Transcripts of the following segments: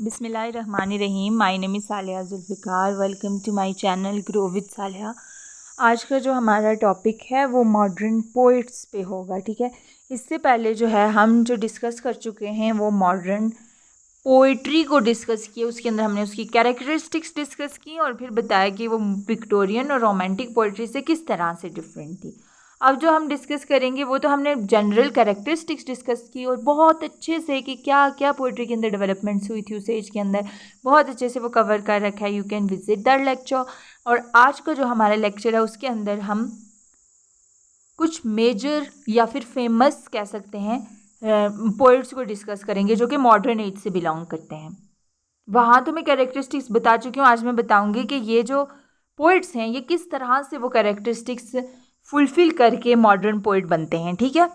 बिस्मिल्लाहिर्रहमानिर्रहीम। My name is Saliha Zulfiqar. Welcome to my channel grow with Saliha. आज का जो हमारा टॉपिक है वो मॉडर्न पोइट्स पे होगा। ठीक है, इससे पहले जो है हम जो डिस्कस कर चुके हैं वो मॉडर्न पोइट्री को डिस्कस किया। उसके अंदर हमने उसकी कैरेक्टरिस्टिक्स डिस्कस की और फिर बताया कि वो विक्टोरियन और रोमांटिक पोइट्री से किस तरह से डिफरेंट थी। अब जो हम डिस्कस करेंगे वो तो हमने जनरल कैरेक्टरिस्टिक्स डिस्कस की और बहुत अच्छे से कि क्या क्या पोइट्री के अंदर डेवलपमेंट्स हुई थी उस एज के अंदर, बहुत अच्छे से वो कवर कर रखा है। You can visit that lecture. और आज का जो हमारा लेक्चर है उसके अंदर हम कुछ मेजर या फिर फेमस कह सकते हैं पोइट्स को डिस्कस करेंगे जो कि मॉडर्न एज से बिलोंग करते हैं। वहाँ तो मैं कैरेक्टरिस्टिक्स बता चुकी हूँ, आज मैं बताऊँगी कि ये जो पोइट्स हैं ये किस तरह से वो कैरेक्टरिस्टिक्स फुलफ़िल करके मॉडर्न पोइट बनते हैं। ठीक है,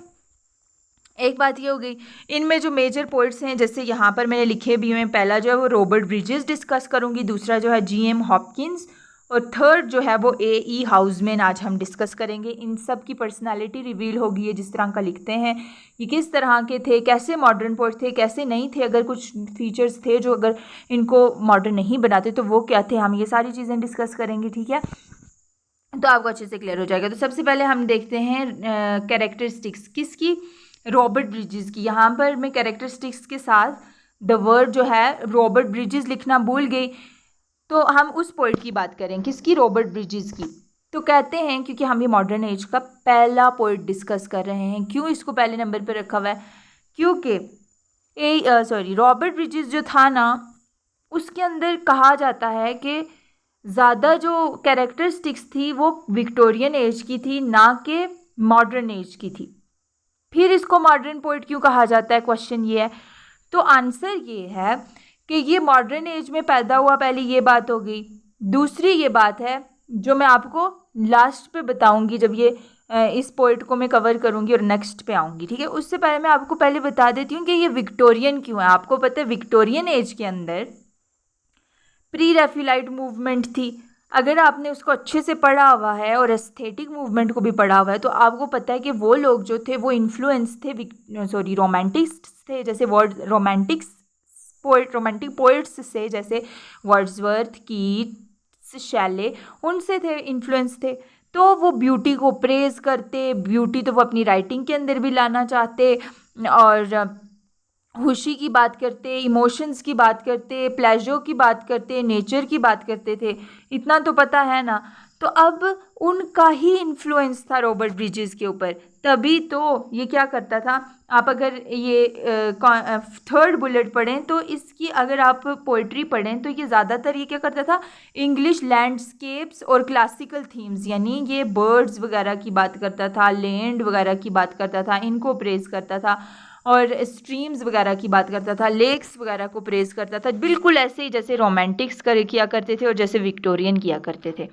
एक बात ये हो गई। इनमें जो मेजर पोइट्स हैं जैसे यहाँ पर मैंने लिखे भी हुए, पहला जो है वो रॉबर्ट ब्रिजेस डिस्कस करूँगी, दूसरा जो है जी.एम. हॉपकिंस और थर्ड जो है वो ए.ई. हाउसमैन आज हम डिस्कस करेंगे। इन सब की पर्सनालिटी रिवील होगी, ये जिस तरह का लिखते हैं ये किस तरह के थे, कैसे मॉडर्न पोइट थे, कैसे नहीं थे, अगर कुछ फीचर्स थे जो अगर इनको मॉडर्न नहीं बनाते तो वो क्या थे, हम ये सारी चीज़ें डिस्कस करेंगे। ठीक है, तो आपको अच्छे से क्लियर हो जाएगा। तो सबसे पहले हम देखते हैं कैरेक्टरिस्टिक्स किसकी, रॉबर्ट ब्रिजेस की। यहाँ पर मैं कैरेक्टरिस्टिक्स के साथ द वर्ड जो है रॉबर्ट ब्रिजेस लिखना भूल गई, तो हम उस पोइट की बात करें, किसकी, रॉबर्ट ब्रिजेस की। तो कहते हैं क्योंकि हम ये मॉडर्न एज का पहला पोइट डिस्कस कर रहे हैं, क्यों इसको पहले नंबर पर रखा हुआ है, क्योंकि रॉबर्ट ब्रिजेस जो था ना उसके अंदर कहा जाता है कि ज़्यादा जो कैरेक्टरिस्टिक्स थी वो विक्टोरियन एज की थी, ना कि मॉडर्न एज की थी। फिर इसको मॉडर्न पोइट क्यों कहा जाता है, क्वेश्चन ये है। तो आंसर ये है कि ये मॉडर्न एज में पैदा हुआ, पहले ये बात हो गई। दूसरी ये बात है जो मैं आपको लास्ट पे बताऊंगी जब ये इस पोइट को मैं कवर करूंगी और नेक्स्ट पे आऊंगी। ठीक है, उससे पहले मैं आपको पहले बता देती हूँ कि ये विक्टोरियन क्यों है। आपको पता है विक्टोरियन एज के अंदर प्री रैफिलाइट मूवमेंट थी। अगर आपने उसको अच्छे से पढ़ा हुआ है और एस्थेटिक मूवमेंट को भी पढ़ा हुआ है तो आपको पता है कि वो लोग जो थे वो इन्फ्लुएंस थे रोमांटिक्स थे, जैसे वर्ड रोमांटिक पोइट्स से, जैसे वर्ड्सवर्थ, कीट्स, शैले, उनसे थे, इन्फ्लुएंस थे। तो वो ब्यूटी को प्रेज करते, ब्यूटी तो वो अपनी राइटिंग के अंदर भी लाना चाहते और खुशी की बात करते, इमोशंस की बात करते, प्लेजर की बात करते, नेचर की बात करते थे। इतना तो पता है ना। तो अब उनका ही इन्फ्लुएंस था रॉबर्ट ब्रिजेस के ऊपर, तभी तो ये क्या करता था। आप अगर ये थर्ड बुलेट पढ़ें तो इसकी अगर आप पोइट्री पढ़ें तो ये ज़्यादातर ये क्या करता था, इंग्लिश लैंडस्केप्स और क्लासिकल थीम्स, यानी ये बर्ड्स वगैरह की बात करता था, लैंड वगैरह की बात करता था, इनको प्रेज करता था और स्ट्रीम्स वगैरह की बात करता था, लेक्स वगैरह को प्रेज करता था, बिल्कुल ऐसे ही जैसे रोमांटिक्स किया करते थे और जैसे विक्टोरियन किया करते थे।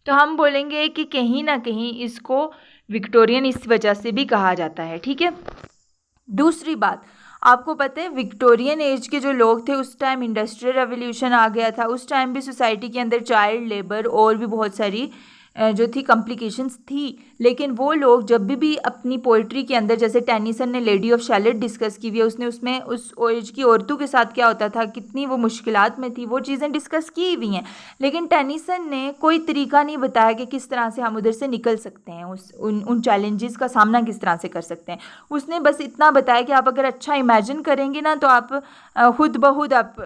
तो हम बोलेंगे कि कहीं ना कहीं इसको विक्टोरियन इस वजह से भी कहा जाता है। ठीक है, दूसरी बात, आपको पता है विक्टोरियन एज के जो लोग थे उस टाइम इंडस्ट्रियल रेवोल्यूशन आ गया था, उस टाइम भी सोसाइटी के अंदर चाइल्ड लेबर और भी बहुत सारी जो थी कॉम्प्लिकेशंस थी। लेकिन वो लोग जब भी अपनी पोइट्री के अंदर, जैसे टेनिसन ने लेडी ऑफ शैलेट डिस्कस की हुई है, उसने उसमें उस एज की औरतों के साथ क्या होता था, कितनी वो मुश्किलात में थी, वो चीज़ें डिस्कस की हुई हैं। लेकिन टेनिसन ने कोई तरीका नहीं बताया कि किस तरह से हम उधर से निकल सकते हैं, उन चैलेंजेस का सामना किस तरह से कर सकते हैं। उसने बस इतना बताया कि आप अगर अच्छा इमेजिन करेंगे ना तो आप खुद ब खुद आप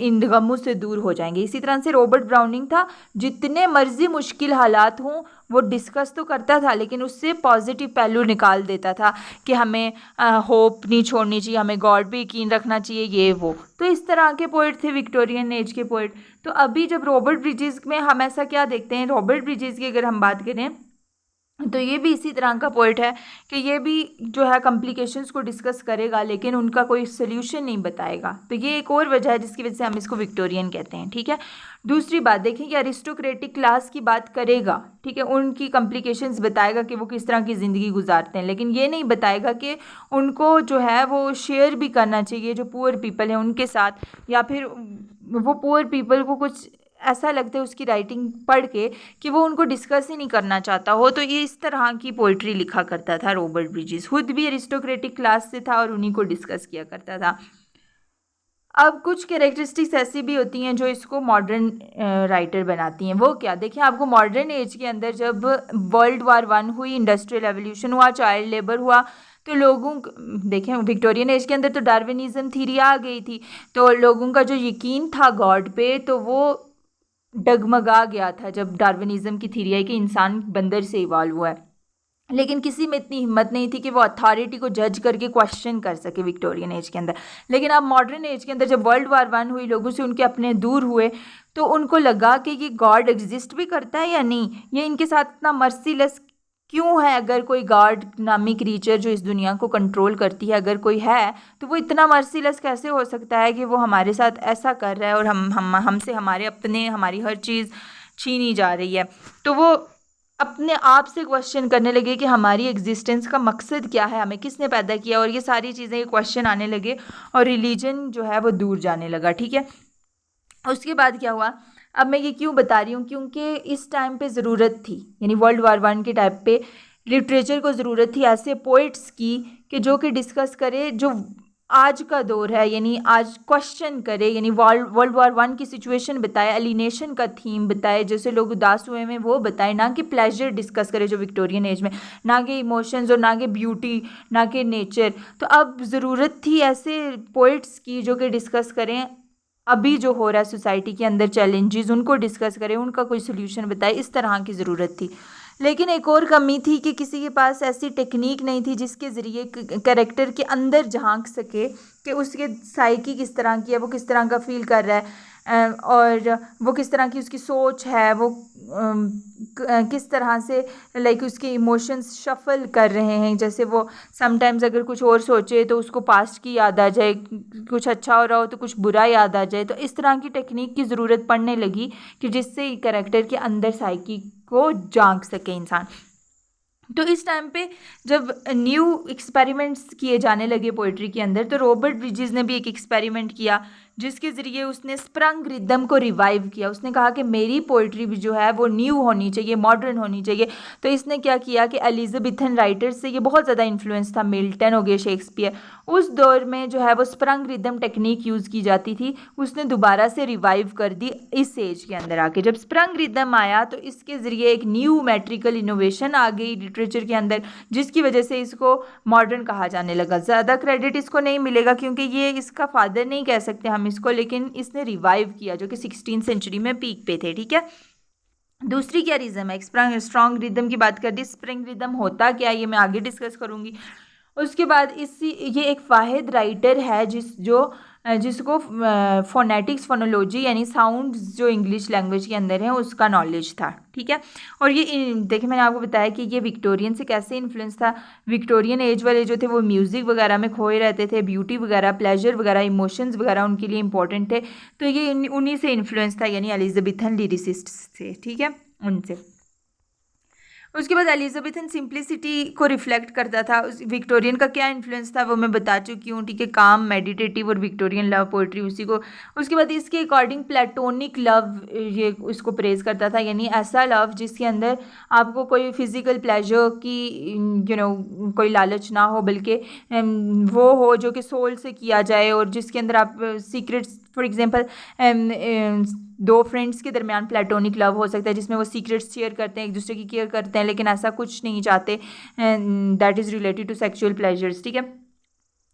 इन गमों से दूर हो जाएंगे। इसी तरह से रॉबर्ट ब्राउनिंग था, जितने मर्जी मुश्किल हालात हों वो डिस्कस तो करता था लेकिन उससे पॉजिटिव पहलू निकाल देता था कि हमें होप नहीं छोड़नी चाहिए, हमें गॉड पे यकीन रखना चाहिए, ये वो। तो इस तरह के पोइट थे विक्टोरियन एज के पोइट। तो अभी जब रॉबर्ट ब्रिजेस में हम ऐसा क्या देखते हैं, रॉबर्ट ब्रिजेस की अगर हम बात करें तो ये भी इसी तरह का पॉइंट है कि ये भी जो है कॉम्प्लिकेशंस को डिस्कस करेगा लेकिन उनका कोई सोल्यूशन नहीं बताएगा। तो ये एक और वजह है जिसकी वजह से हम इसको विक्टोरियन कहते हैं। ठीक है, दूसरी बात देखें कि अरिस्टोक्रेटिक क्लास की बात करेगा, ठीक है, उनकी कॉम्प्लिकेशंस बताएगा कि वो किस तरह की ज़िंदगी गुजारते हैं, लेकिन ये नहीं बताएगा कि उनको जो है वो शेयर भी करना चाहिए जो पुअर पीपल हैं उनके साथ, या फिर वो पुअर पीपल को कुछ ऐसा लगता है उसकी राइटिंग पढ़ के कि वो उनको डिस्कस ही नहीं करना चाहता हो। तो ये इस तरह की पोइट्री लिखा करता था रॉबर्ट ब्रिजेस, खुद भी अरिस्टोक्रेटिक क्लास से था और उन्हीं को डिस्कस किया करता था। अब कुछ कैरेक्टरिस्टिक्स ऐसी भी होती हैं जो इसको मॉडर्न राइटर बनाती हैं। वो क्या, देखिए आपको मॉडर्न एज के अंदर जब वर्ल्ड वॉर 1 हुई, इंडस्ट्रियल रेवोल्यूशन हुआ, चाइल्ड लेबर हुआ, तो देखें विक्टोरियन एज के अंदर तो डार्विनिज्म थ्योरी आ गई थी, तो लोगों का जो यकीन था गॉड पे तो वो डगमगा गया था जब डार्विनिज्म की थ्योरी आई कि इंसान बंदर से इवॉल्व हुआ है। लेकिन किसी में इतनी हिम्मत नहीं थी कि वो अथॉरिटी को जज करके क्वेश्चन कर सके विक्टोरियन एज के अंदर। लेकिन अब मॉडर्न एज के अंदर जब वर्ल्ड वॉर 1 हुई, लोगों से उनके अपने दूर हुए, तो उनको लगा कि ये गॉड एग्जिस्ट भी करता है या नहीं, ये इनके साथ इतना मर्सीलेस क्यों है। अगर कोई गॉड नामी क्रीचर जो इस दुनिया को कंट्रोल करती है अगर कोई है, तो वो इतना मर्सीलेस कैसे हो सकता है कि वो हमारे साथ ऐसा कर रहा है और हमसे हमारे अपने हमारी हर चीज़ छीनी जा रही है। तो वो अपने आप से क्वेश्चन करने लगे कि हमारी एग्जिस्टेंस का मकसद क्या है, हमें किसने पैदा किया, और ये सारी चीज़ें क्वेश्चन आने लगे और रिलीजन जो है वो दूर जाने लगा। ठीक है, उसके बाद क्या हुआ, अब मैं ये क्यों बता रही हूँ, क्योंकि इस टाइम पे ज़रूरत थी, यानी वर्ल्ड वॉर 1 के टाइम पे लिटरेचर को ज़रूरत थी ऐसे पोइट्स की कि जो कि डिस्कस करे जो आज का दौर है, यानी आज क्वेश्चन करे, यानी वर्ल्ड वॉर 1 की सिचुएशन बताए, एलिनेशन का थीम बताए, जैसे लोग उदास हुए में वो बताए, ना कि प्लेजर डिस्कस करे जो विक्टोरियन एज में, ना कि इमोशंस और ना कि ब्यूटी, ना कि नेचर। तो अब ज़रूरत थी ऐसे पोइट्स की जो कि डिस्कस करें अभी जो हो रहा है सोसाइटी के अंदर चैलेंजेस, उनको डिस्कस करें, उनका कोई सोल्यूशन बताए, इस तरह की ज़रूरत थी। लेकिन एक और कमी थी कि किसी के पास ऐसी टेक्निक नहीं थी जिसके ज़रिए कैरेक्टर के अंदर झांक सके कि उसके साइकी किस तरह की है, वो किस तरह का फील कर रहा है, और वो किस तरह की उसकी सोच है, वो किस तरह से लाइक उसके इमोशंस शफल कर रहे हैं। जैसे वो समटाइम्स अगर कुछ और सोचे तो उसको पास्ट की याद आ जाए, कुछ अच्छा हो रहा हो तो कुछ बुरा याद आ जाए। तो इस तरह की टेक्निक की ज़रूरत पड़ने लगी कि जिससे कैरेक्टर के अंदर साइकी को झांक सके इंसान। तो इस टाइम पे जब न्यू एक्सपेरिमेंट्स किए जाने लगे पोइट्री के अंदर, तो रॉबर्ट ब्रिजेस ने भी एक एक्सपेरिमेंट किया जिसके ज़रिए उसने स्प्रंग रिदम को रिवाइव किया। उसने कहा कि मेरी पोइट्री भी जो है वो न्यू होनी चाहिए, मॉडर्न होनी चाहिए। तो इसने क्या किया कि एलिजाबेथन राइटर्स से ये बहुत ज़्यादा इन्फ्लुएंस था, मिल्टन हो गए, शेक्सपियर, उस दौर में जो है वो स्प्रंग रिदम टेक्निक यूज़ की जाती थी, उसने दोबारा से रिवाइव कर दी इस एज के अंदर आके। जब स्प्रंग रिदम आया तो इसके ज़रिए एक न्यू मेट्रिकल इनोवेशन आ गई लिटरेचर के अंदर, जिसकी वजह से इसको मॉडर्न कहा जाने लगा। ज़्यादा क्रेडिट इसको नहीं मिलेगा क्योंकि ये इसका फादर नहीं कह सकते हम इसको, लेकिन इसने रिवाइव किया जो कि 16th सेंचुरी में पीक पे थे। ठीक है, दूसरी क्या रीज़न है, स्ट्रॉन्ग रिदम की बात कर दी। स्प्रिंग रिदम होता क्या है ये मैं आगे डिस्कस करूंगी। उसके बाद ये एक वाहिद राइटर है जिसको फोनेटिक्स फोनोलॉजी यानी साउंड्स जो इंग्लिश लैंग्वेज के अंदर है उसका नॉलेज था। ठीक है, और ये देखिए मैंने आपको बताया कि ये विक्टोरियन से कैसे इन्फ्लुएंस था। विक्टोरियन एज वाले जो थे वो म्यूज़िक वगैरह में खोए रहते थे, ब्यूटी वगैरह, प्लेजर वगैरह, इमोशंस वगैरह उनके लिए इंपॉर्टेंट थे। तो ये उन्हीं से इन्फ्लुएंस था, यानी एलिजाबेथन लिरिसिस्ट से। ठीक है, उनसे। उसके बाद एलिजाबेथन सिंप्लिसिटी को रिफ्लेक्ट करता था। विक्टोरियन का क्या इन्फ्लुएंस था वो मैं बता चुकी हूँ। ठीक है, काम, मेडिटेटिव और विक्टोरियन लव पोइट्री उसी को। उसके बाद इसके अकॉर्डिंग प्लेटोनिक लव ये उसको प्रेज करता था, यानी ऐसा लव जिसके अंदर आपको कोई फिजिकल प्लेजर की कोई लालच ना हो, बल्कि वो हो जो कि सोल से किया जाए, और जिसके अंदर आप सीक्रेट्स, फॉर एग्जांपल दो फ्रेंड्स के दरमियान प्लेटोनिक लव हो सकता है जिसमें वो सीक्रेट्स शेयर करते हैं, एक दूसरे की केयर करते हैं, लेकिन ऐसा कुछ नहीं चाहते that is related to sexual pleasures. ठीक है,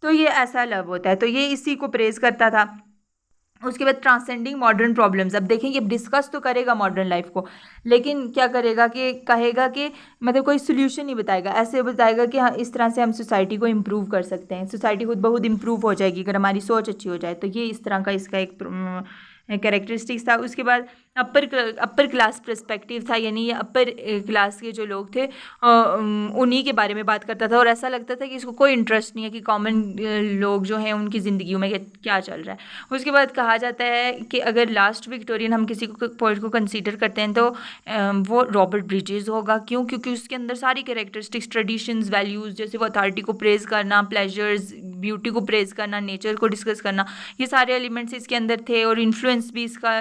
तो ये ऐसा लव होता है, तो ये इसी को प्रेज करता था। उसके बाद ट्रांसेंडिंग मॉडर्न प्रॉब्लम्स। अब देखेंगे, डिस्कस तो करेगा मॉडर्न लाइफ को, लेकिन क्या करेगा कि कहेगा कि मतलब कोई सोल्यूशन नहीं बताएगा, ऐसे बताएगा कि हाँ इस तरह से हम सोसाइटी को इम्प्रूव कर सकते हैं, सोसाइटी खुद बहुत इम्प्रूव हो जाएगी अगर हमारी सोच अच्छी हो जाए। तो ये इस तरह का इसका एक कैरेक्टरिस्टिक्स था। उसके बाद अपर क्लास पर्सपेक्टिव था, यानी ये अपर क्लास के जो लोग थे उन्हीं के बारे में बात करता था, और ऐसा लगता था कि इसको कोई इंटरेस्ट नहीं है कि कॉमन लोग जो हैं उनकी ज़िंदगी में क्या चल रहा है। उसके बाद कहा जाता है कि अगर लास्ट विक्टोरियन हम किसी को पोइट को कंसीडर करते हैं तो वो रॉबर्ट ब्रिजेस होगा। क्यों? क्योंकि उसके अंदर सारी कैरेक्टरिस्टिक्स, ट्रेडिशंस, वैल्यूज़, जैसे वो अथॉरिटी को प्रेज़ करना, प्लेजर्स, ब्यूटी को प्रेज़ करना, नेचर को डिस्कस करना, ये सारे एलिमेंट्स इसके अंदर थे। और इन्फ्लुएंस भी इसका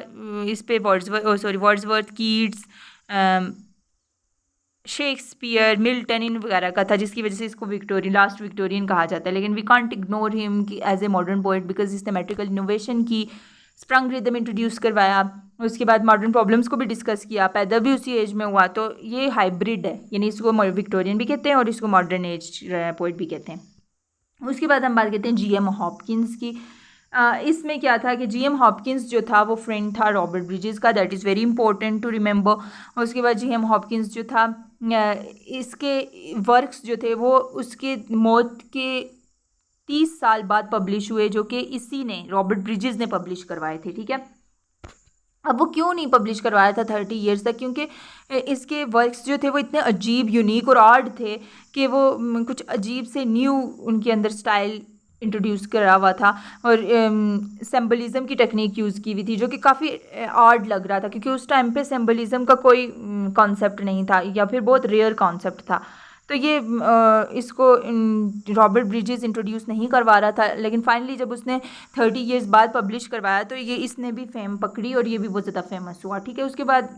इस पे वर्ड्सवर्थ, कीट्स, शेक्सपियर, मिल्टन इन वगैरह का था, जिसकी वजह से इसको विक्टोरियन, लास्ट विक्टोरियन कहा जाता है। लेकिन वी कांट इग्नोर हिम कि as a modern poet because इसने मेट्रिकल इनोवेशन की, स्प्रंग रिदम इंट्रोड्यूस करवाया, उसके बाद मॉडर्न प्रॉब्लम्स को भी डिस्कस किया, पैदा भी उसी एज में हुआ। तो ये हाइब्रिड है, यानी इसको विक्टोरियन भी कहते हैं और इसको मॉडर्न एज पोइट भी कहते हैं। उसके बाद हम बात करते हैं जीएम हॉपकिंस की। इसमें क्या था कि जीएम हॉपकिंस जो था वो फ्रेंड था रॉबर्ट ब्रिजेस का, that is very important to remember. उसके बाद जीएम हॉपकिंस जो था, इसके वर्क्स जो थे वो उसके मौत के 30 साल बाद पब्लिश हुए, जो कि इसी ने, रॉबर्ट ब्रिजेस ने पब्लिश करवाए थे। ठीक है, अब वो क्यों नहीं पब्लिश करवाया था 30 ईयर्स तक, क्योंकि इसके वर्क्स जो थे वो इतने अजीब, यूनिक और आर्ड थे कि वो कुछ अजीब से न्यू उनके अंदर स्टाइल इंट्रोड्यूस करा हुआ था और सिंबलिज्म की टेक्निक यूज़ की हुई थी, जो कि काफ़ी आर्ड लग रहा था, क्योंकि उस टाइम पे सिंबलिज्म का कोई कॉन्सेप्ट नहीं था या फिर बहुत रेयर कॉन्सेप्ट था। तो ये इसको रॉबर्ट ब्रिजेस इंट्रोड्यूस नहीं करवा रहा था, लेकिन फाइनली जब उसने 30 ईयर्स बाद पब्लिश करवाया तो ये इसने भी फेम पकड़ी और ये भी बहुत ज़्यादा फेमस हुआ। ठीक है, उसके बाद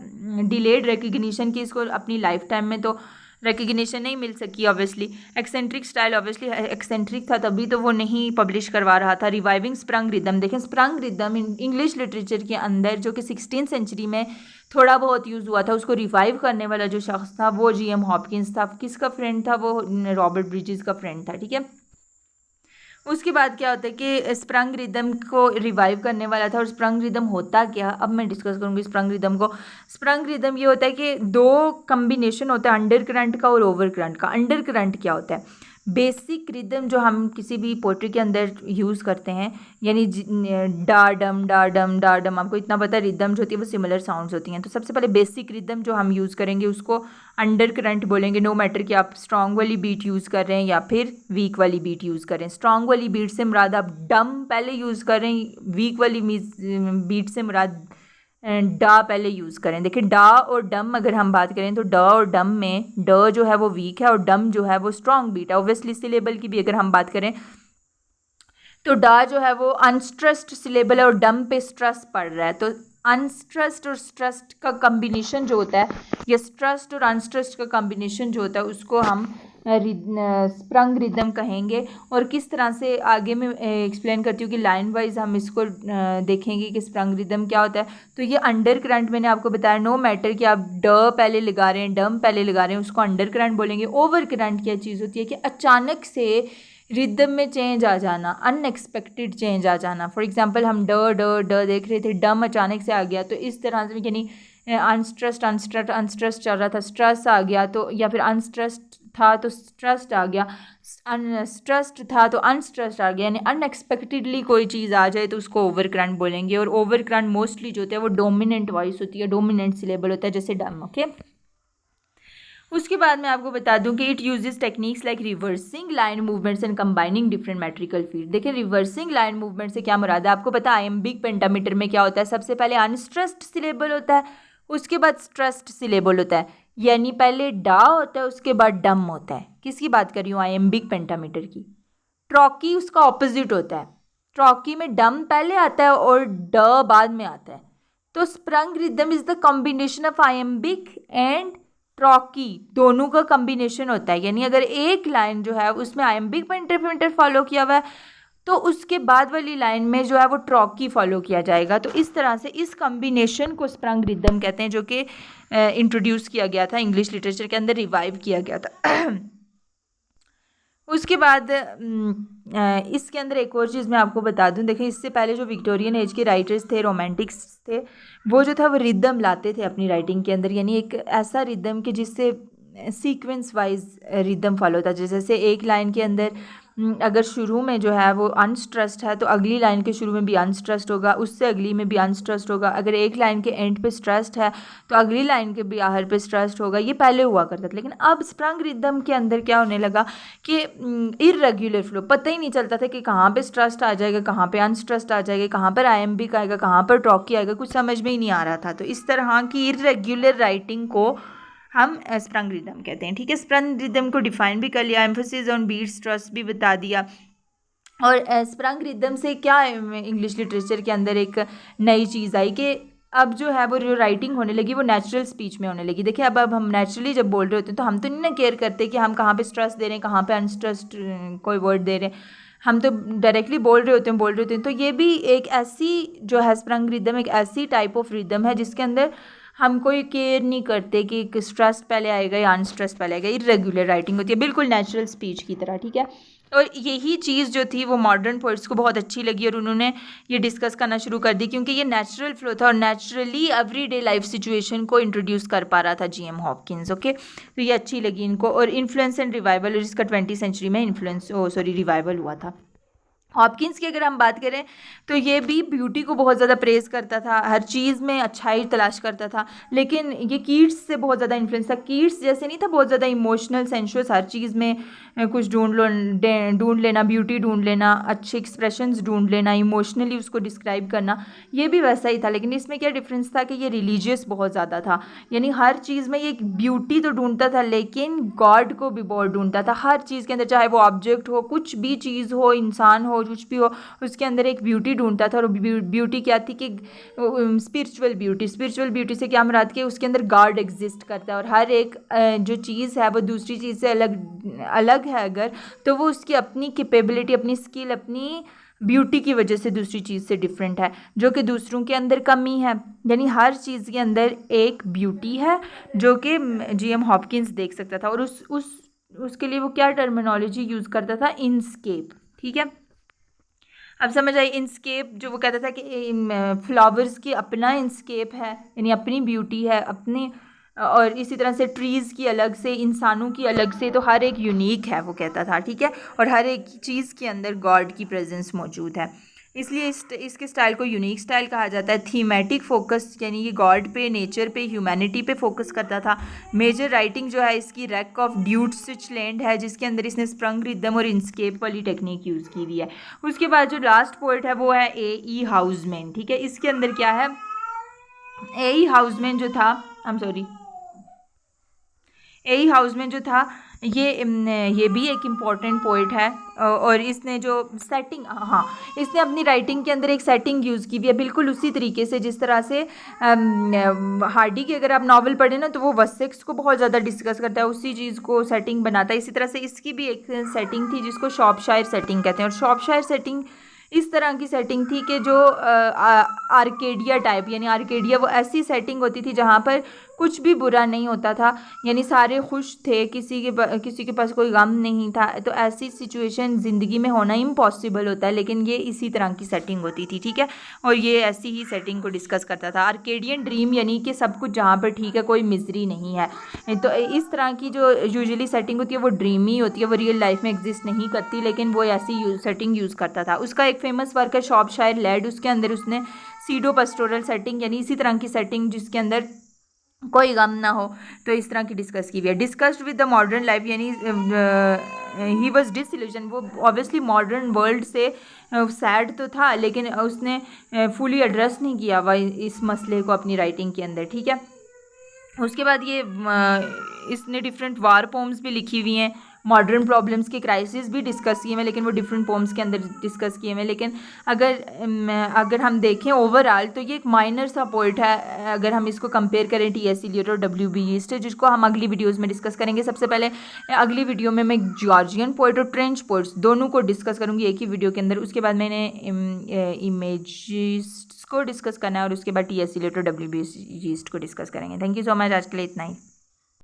डिलेड रिकग्निशन की, इसको अपनी लाइफ टाइम में तो रिकग्निशन नहीं मिल सकी obviously. Eccentric style, obviously eccentric था तभी तो वो नहीं पब्लिश करवा रहा था। रिवाइविंग स्प्रंग रिदम, देखें स्प्रंग रिदम इंग्लिश लिटरेचर के अंदर जो कि 16th सेंचुरी में थोड़ा बहुत यूज़ हुआ था, उसको रिवाइव करने वाला जो शख्स था वो जीएम हॉपकिंस था। किसका फ्रेंड था वो? रॉबर्ट ब्रिजेस का फ्रेंड था। ठीक है, उसके बाद क्या होता है कि स्प्रंग रिदम को रिवाइव करने वाला था। और स्प्रंग रिदम होता क्या, अब मैं डिस्कस करूँगी स्प्रंग रिदम को। स्प्रंग रिदम ये होता है कि दो कम्बिनेशन होता है अंडर करंट का और ओवर करंट का। अंडर करंट क्या होता है? बेसिक रिदम जो हम किसी भी पोइट्री के अंदर यूज़ करते हैं, यानी डा डम डा डम डा डम, आपको इतना पता है रिदम जो होती है वो सिमिलर साउंड्स होती हैं। तो सबसे पहले बेसिक रिदम जो हम यूज़ करेंगे उसको अंडर करंट बोलेंगे, नो मैटर कि आप स्ट्रॉन्ग वाली बीट यूज़ कर रहे हैं या फिर वीक वाली बीट यूज़ करें। स्ट्रॉन्ग वाली बीट से मुराद आप डम पहले यूज़ करें, वीक वाली बीट से मुराद डा पहले यूज़ करें। देखिए डा और डम अगर हम बात करें तो ड और डम में ड जो है वो वीक है और डम जो है वो स्ट्रॉन्ग बीट है। ओब्वियसली सिलेबल की भी अगर हम बात करें तो डा जो है वो अनस्ट्रेस्ड सिलेबल है और डम पे स्ट्रेस पड़ रहा है। तो अनस्ट्रेस्ड और स्ट्रेस्ड का कम्बिनेशन जो होता है, या स्ट्रेस्ड और अनस्ट्रेस्ड का कम्बिनेशन जो होता है, उसको हम स्प्रंग रिदम कहेंगे। और किस तरह से आगे मैं एक्सप्लेन करती हूँ कि लाइन वाइज हम इसको देखेंगे कि स्प्रंग रिदम क्या होता है। तो ये अंडर करंट मैंने आपको बताया, नो मैटर कि आप ड पहले लगा रहे हैं, डम पहले लगा रहे हैं, उसको अंडर करंट बोलेंगे। ओवर करंट क्या चीज़ होती है कि अचानक से रिदम में चेंज आ जाना, अनएक्सपेक्टेड चेंज आ जाना। फॉर एग्जांपल हम ड ड ड देख रहे थे, डम अचानक से आ गया, तो इस तरह से यानी अनस्ट्रेस्ड अनस्ट्रेस्ड अनस्ट्रेस्ड चल रहा था, स्ट्रेस आ गया, तो या फिर अनस्ट्रेस्ड था तो स्ट्रेस्ड आ गया, स्ट्रेस्ड था तो अनस्ट्रेस्ड आ गया, यानी अनएक्सपेक्टेडली कोई चीज़ आ जाए तो उसको ओवर करंट बोलेंगे। और ओवर करंट मोस्टली जो होता है वो डोमिनेंट वॉइस होती है, डोमिनेंट सिलेबल होता है, जैसे डम। ओके, उसके बाद मैं आपको बता दूं कि it uses techniques like reversing line movements and combining different metrical field. देखिए रिवर्सिंग लाइन मूवमेंट से क्या मुराद है, आपको पता है आयम्बिक पेंटामीटर में क्या होता है, सबसे पहले अनस्ट्रेस्ड सिलेबल होता है, उसके बाद स्ट्रेस्ड सिलेबल होता है, यानी पहले डा होता है उसके बाद डम होता है। किसकी बात कर रही हूँ? आयम्बिक पेंटामीटर की। ट्रॉकी उसका ऑपोजिट होता है, ट्रॉकी में डम पहले आता है और ड बाद में आता है। तो sprung rhythm is the combination of iambic and trochee, दोनों का कॉम्बिनेशन होता है। यानी अगर एक लाइन जो है उसमें आयम्बिक पेंटामीटर फॉलो किया हुआ है तो उसके बाद वाली लाइन में जो है वो ट्रॉकी फॉलो किया जाएगा। तो इस तरह से इस कॉम्बिनेशन को स्प्रंग रिदम कहते हैं, जो कि इंट्रोड्यूस किया गया था इंग्लिश लिटरेचर के अंदर, रिवाइव किया गया था। उसके बाद इसके अंदर एक और चीज़ मैं आपको बता दूं, देखिए इससे पहले जो विक्टोरियन एज के राइटर्स थे, रोमांटिक्स थे, वो जो था वो रिदम लाते थे अपनी राइटिंग के अंदर, यानी एक ऐसा रिदम कि जिससे सीक्वेंस वाइज रिदम फॉलो होता है। जैसे एक लाइन के अंदर अगर शुरू में जो है वो अनस्ट्रेस्ड है तो अगली लाइन के शुरू में भी अनस्ट्रेस्ड होगा, उससे अगली में भी अनस्ट्रेस्ड होगा। अगर एक लाइन के एंड पे स्ट्रेस्ड है तो अगली लाइन के भी आखिर पे स्ट्रेस्ड होगा। ये पहले हुआ करता था, लेकिन अब स्प्रंग रिदम के अंदर क्या होने लगा कि इर्रेगुलर फ्लो, पता ही नहीं चलता था कि कहाँ पे स्ट्रेस्ड आ जाएगा, कहाँ पे अनस्ट्रेस्ड आ जाएगा, कहाँ पर आयम्बिक आएगा, कहाँ पर ट्रॉकी आएगा, कुछ समझ में ही नहीं आ रहा था। तो इस तरह की इर्रेगुलर राइटिंग को हम स्प्रंग रिदम कहते हैं। ठीक है, स्प्रंग रिदम को डिफाइन भी कर लिया, एम्फोसिस ऑन बीट स्ट्रेस भी बता दिया। और स्प्रंग रिदम से क्या इंग्लिश लिटरेचर के अंदर एक नई चीज़ आई कि अब जो है वो जो राइटिंग होने लगी वो नेचुरल स्पीच में होने लगी। देखिए अब हम नेचुरली जब बोल रहे होते हैं तो हम तो नहीं ना केयर करते कि हम कहाँ पे स्ट्रेस दे रहे हैं, कहाँ पे अनस्ट्रेस्ड कोई वर्ड दे रहे हैं, हम तो डायरेक्टली बोल रहे होते हैं। तो ये भी एक ऐसी जो है स्प्रंग रिदम, एक ऐसी टाइप ऑफ रिदम है जिसके अंदर हम कोई केयर नहीं करते कि स्ट्रेस पहले आएगा या अनस्ट्रेस पहले आएगा। इरेगुलर राइटिंग होती है बिल्कुल नेचुरल स्पीच की तरह, ठीक है। और यही चीज़ जो थी वो मॉडर्न पोइट्स को बहुत अच्छी लगी और उन्होंने ये डिस्कस करना शुरू कर दी, क्योंकि ये नेचुरल फ्लो था और नेचुरली एवरीडे लाइफ सिचुएशन को इंट्रोड्यूस कर पा रहा था जीएम हॉपकिंस। ओके, तो ये अच्छी लगी इनको। और इन्फ्लुएंस एंड रिवाइवल, और इसका 20वीं सेंचुरी में रिवाइवल हुआ था। हॉपकिंस की अगर हम बात करें तो ये भी ब्यूटी को बहुत ज़्यादा प्रेज़ करता था, हर चीज़ में अच्छाई तलाश करता था। लेकिन ये कीट्स से बहुत ज़्यादा इन्फ्लुएंस था। कीट्स जैसे नहीं था बहुत ज़्यादा इमोशनल, सेंशुअस, हर चीज़ में कुछ ढूंढ लेना, ब्यूटी ढूंढ लेना, अच्छे एक्सप्रेशंस ढूंढ लेना, इमोशनली उसको डिस्क्राइब करना, ये भी वैसा ही था। लेकिन इसमें क्या डिफरेंस था कि ये रिलीजियस बहुत ज़्यादा था, यानी हर चीज़ में ये ब्यूटी तो ढूंढता था लेकिन गॉड को भी बहुत ढूंढता था। हर चीज़ के अंदर, चाहे वो ऑब्जेक्ट हो, कुछ भी चीज़ हो, इंसान हो, कुछ भी हो, उसके अंदर एक ब्यूटी ढूंढता था। और ब्यूटी क्या थी कि स्पिरिचुअल ब्यूटी से क्या मुराद कि उसके अंदर गॉड एग्जिस्ट करता है। और हर एक जो चीज़ है वो दूसरी चीज़ से अलग है अगर, तो वो उसकी अपनी कैपेबिलिटी, अपनी स्किल, अपनी ब्यूटी की वजह से दूसरी चीज़ से डिफरेंट है, जो कि दूसरों के अंदर कमी है। यानी हर चीज़ के अंदर एक ब्यूटी है जो कि जीएम हॉपकिंस देख सकता था। और उसके लिए वो क्या टर्मिनोलॉजी यूज़ करता था, इनस्केप, ठीक है। अब समझ आई, इनस्केप जो वो कहता था कि फ्लावर्स की अपना इनस्केप है, यानी अपनी ब्यूटी है अपनी, और इसी तरह से ट्रीज़ की अलग से, इंसानों की अलग से, तो हर एक यूनिक है वो कहता था, ठीक है। और हर एक चीज़ के अंदर गॉड की प्रेजेंस मौजूद है, इसलिए इसके स्टाइल को यूनिक स्टाइल कहा जाता है। थीमेटिक फोकस, यानी ये गॉड पे, नेचर पे, ह्यूमैनिटी पे फोकस करता था। मेजर राइटिंग जो है इसकी रैक ऑफ ड्यूट स्विचलैंड है, जिसके अंदर इसने स्प्रंग रिदम और इंस्केप वाली टेक्निक यूज़ की हुई है। उसके बाद जो लास्ट पोइट है वो है ए.ई. हाउसमैन, ठीक है। इसके अंदर क्या है, ए.ई. हाउसमैन जो था, ए.ई. हाउसमैन जो था ये भी एक इम्पॉर्टेंट पोइट है। और इसने जो सेटिंग, हाँ, इसने अपनी राइटिंग के अंदर एक सेटिंग यूज़ की हुई है बिल्कुल उसी तरीके से जिस तरह से हार्डी की अगर आप नावल पढ़ें ना तो वो वसेक्स को बहुत ज़्यादा डिस्कस करता है, उसी चीज़ को सेटिंग बनाता है। इसी तरह से इसकी भी एक सेटिंग थी जिसको शॉर्पशायर सेटिंग कहते हैं। और शॉर्पशायर सेटिंग इस तरह की सेटिंग थी कि जो आर्केडिया टाइप, यानी आर्केडिया वो ऐसी सेटिंग होती थी जहाँ पर कुछ भी बुरा नहीं होता था, यानी सारे खुश थे, किसी के पास कोई गम नहीं था। तो ऐसी सिचुएशन ज़िंदगी में होना इम्पॉसिबल होता है, लेकिन ये इसी तरह की सेटिंग होती थी, ठीक है। और ये ऐसी ही सेटिंग को डिस्कस करता था। आर्केडियन ड्रीम यानी कि सब कुछ जहाँ पर ठीक है, कोई मिजरी नहीं है। तो इस तरह की जो यूजुअली सेटिंग होती है वो ड्रीमी होती है, वो रियल लाइफ में एग्जिस्ट नहीं करती, लेकिन वो ऐसी सेटिंग यूज़ करता था। उसका एक फेमस वर्क है शॉर्पशायर लैड, उसके अंदर उसने सीडो पस्टोरल सेटिंग, यानी इसी तरह की सेटिंग जिसके अंदर कोई गम ना हो, तो इस तरह की डिस्कस की हुई है। Discussed with the modern life, यानी ही वॉज डिसइल्यूजन, वो ऑब्वियसली मॉडर्न वर्ल्ड से सैड तो था लेकिन उसने फुली एड्रेस नहीं किया हुआ इस मसले को अपनी राइटिंग के अंदर, ठीक है। उसके बाद ये इसने डिफरेंट वार पोम्स भी लिखी हुई हैं, मॉडर्न प्रॉब्लम्स के क्राइसिस भी डिस्कस किए हुए, लेकिन वो डिफरेंट पोम्स के अंदर डिस्कस किए हुए। लेकिन अगर हम देखें ओवरऑल तो ये एक माइनर सा पोइट है अगर हम इसको कंपेयर करें टी.एस. एलियट और W.B. यीस्ट, जिसको हम अगली वीडियोज़ में डिस्कस करेंगे। सबसे पहले अगली वीडियो में मैं जॉर्जियन पोइट और ट्रेंच पोइट्स दोनों को डिस्कस करूँगी एक ही वीडियो के अंदर। उसके बाद मैंने इमेजिस्ट को डिस्कस करना है और उसके बाद टी.एस. एलियट और W.B. यीस्ट को डिस्कस करेंगे। थैंक यू सो मच, आज के लिए इतना ही।